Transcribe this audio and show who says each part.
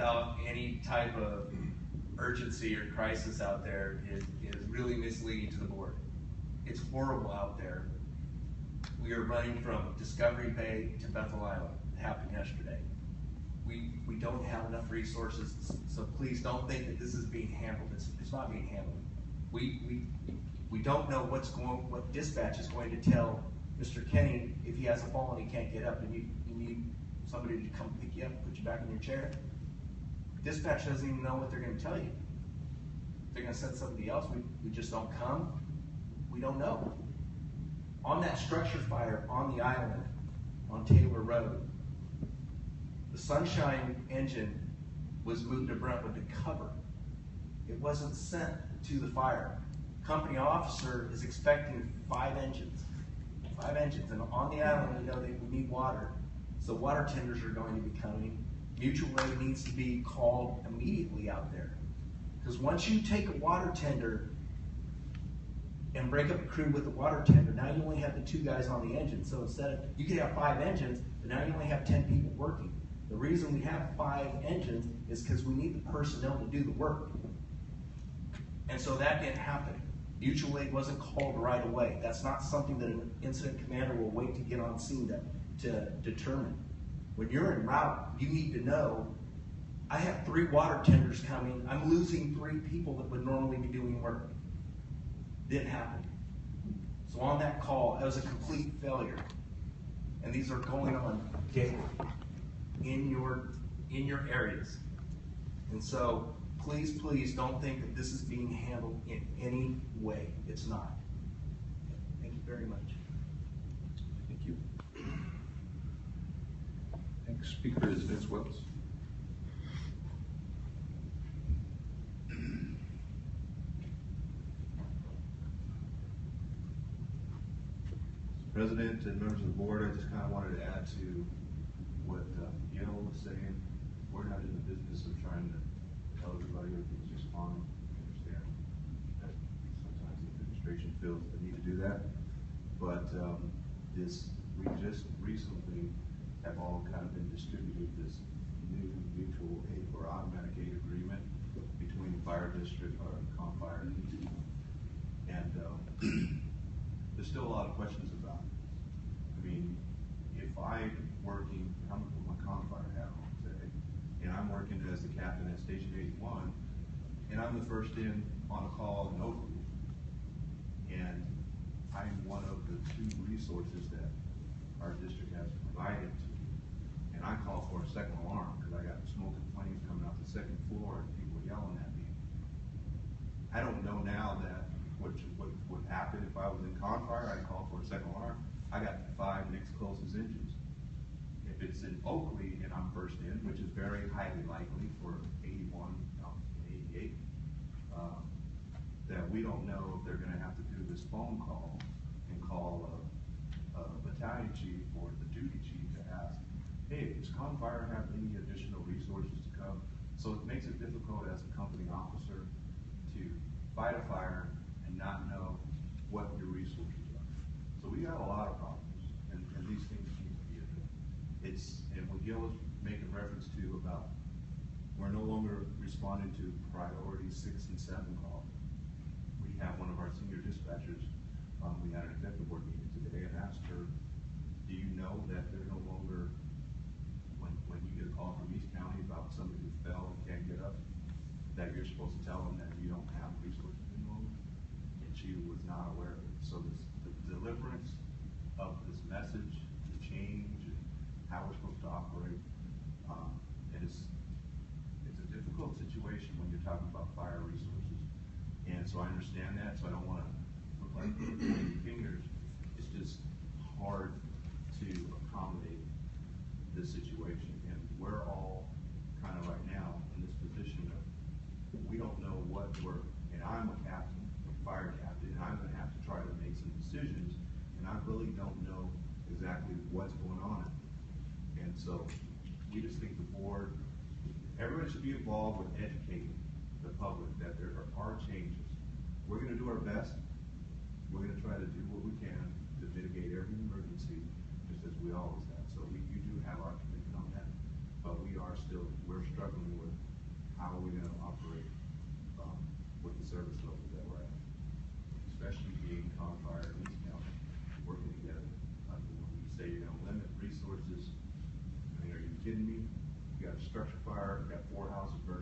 Speaker 1: without any type of urgency or crisis out there is really misleading to the board. It's horrible out there. We are running from Discovery Bay to Bethel Island. It happened yesterday. We don't have enough resources, so please don't think that this is being handled. It's not being handled. We don't know what dispatch is going to tell Mr. Kenny if he has a fall and he can't get up and you need somebody to come pick you up and put you back in your chair. Dispatch doesn't even know what they're going to tell you. If they're going to send somebody else, we just don't come. We don't know. On that structure fire on the island, on Taylor Road, the Sunshine engine was moved to Brentwood to cover. It wasn't sent to the fire. Company officer is expecting 5 engines. 5 engines, and on the island we know that we need water. So water tenders are going to be coming. Mutual aid needs to be called immediately out there. Because once you take a water tender and break up a crew with the water tender, now you only have the 2 guys on the engine. So instead of, you could have 5 engines, but now you only have 10 people working. The reason we have 5 engines is because we need the personnel to do the work. And so that didn't happen. Mutual aid wasn't called right away. That's not something that an incident commander will wait to get on scene to determine. When you're en route, you need to know, I have 3 water tenders coming. I'm losing 3 people that would normally be doing work. Didn't happen. So on that call, it was a complete failure. And these are going on daily in your areas. And so please, please don't think that this is being handled in any way. It's not. Thank you very much.
Speaker 2: Thank you. Next speaker is Vince Wells.
Speaker 3: President and members of the board, I just kind of wanted to add to what Gil was saying. We're not in the business of trying to tell everybody everything's just fine. I understand that sometimes the administration feels the need to do that. But we just recently have all kind of been distributed this new mutual aid or automatic aid agreement between the fire district or Contra and ECCFPD. And there's still a lot of questions about it. I mean, if I'm working, I'm gonna put my Contra hat on today, and I'm working as the captain at Station 81, and I'm the first in on a call in Oakville, and I'm one of the 2 resources that our district has provided to me, and I call for a second alarm because I got smoke and flames coming out the 2nd floor and people yelling at me. I don't know now that what would happen if I was in Contra. I'd call for a second alarm. I got 5 next closest engines. If it's in Oakley and I'm first in, which is very highly likely for 81 and 88, that we don't know if they're going to have to do this phone call and call a battalion chief or the duty chief to ask, hey, does Contra have any additional resources to come? So it makes it difficult as a company officer to fight a fire and not know what your resources are. So we got a lot of problems, and these things need to be addressed. And what Gil was making reference to about we're no longer responding to priority 6 and 7 calls. We have one of our senior dispatchers, we had an executive board meeting today and asked her, do you know that they're no longer, when you get a call from East County about somebody who fell and can't get up, that you're supposed to tell them that you don't have resources any longer? And she was not aware of it. So the deliverance of this message, the change, and how we're supposed to operate, and it's a difficult situation when you're talking about fire resources. And so I understand that, so I don't want to look like pointing fingers. It's just hard to accommodate this situation. And we're all kind of right now in this position of we don't know what we're, and I'm a captain, a fire captain, and I'm going to have to try to make some decisions, and I really don't know exactly what's going on. And so we just think the board, everybody should be involved with educating the public that there are changes. We're going to do our best. We're going to try to do what we can to mitigate every emergency, just as we always have. So you do have our commitment on that, but we're struggling with how are we gonna operate, with the service level that we're at? Especially being Contra and East County, working together. I mean, when you say you're gonna limit resources, I mean, are you kidding me? You got a structure fire, you got 4 houses burning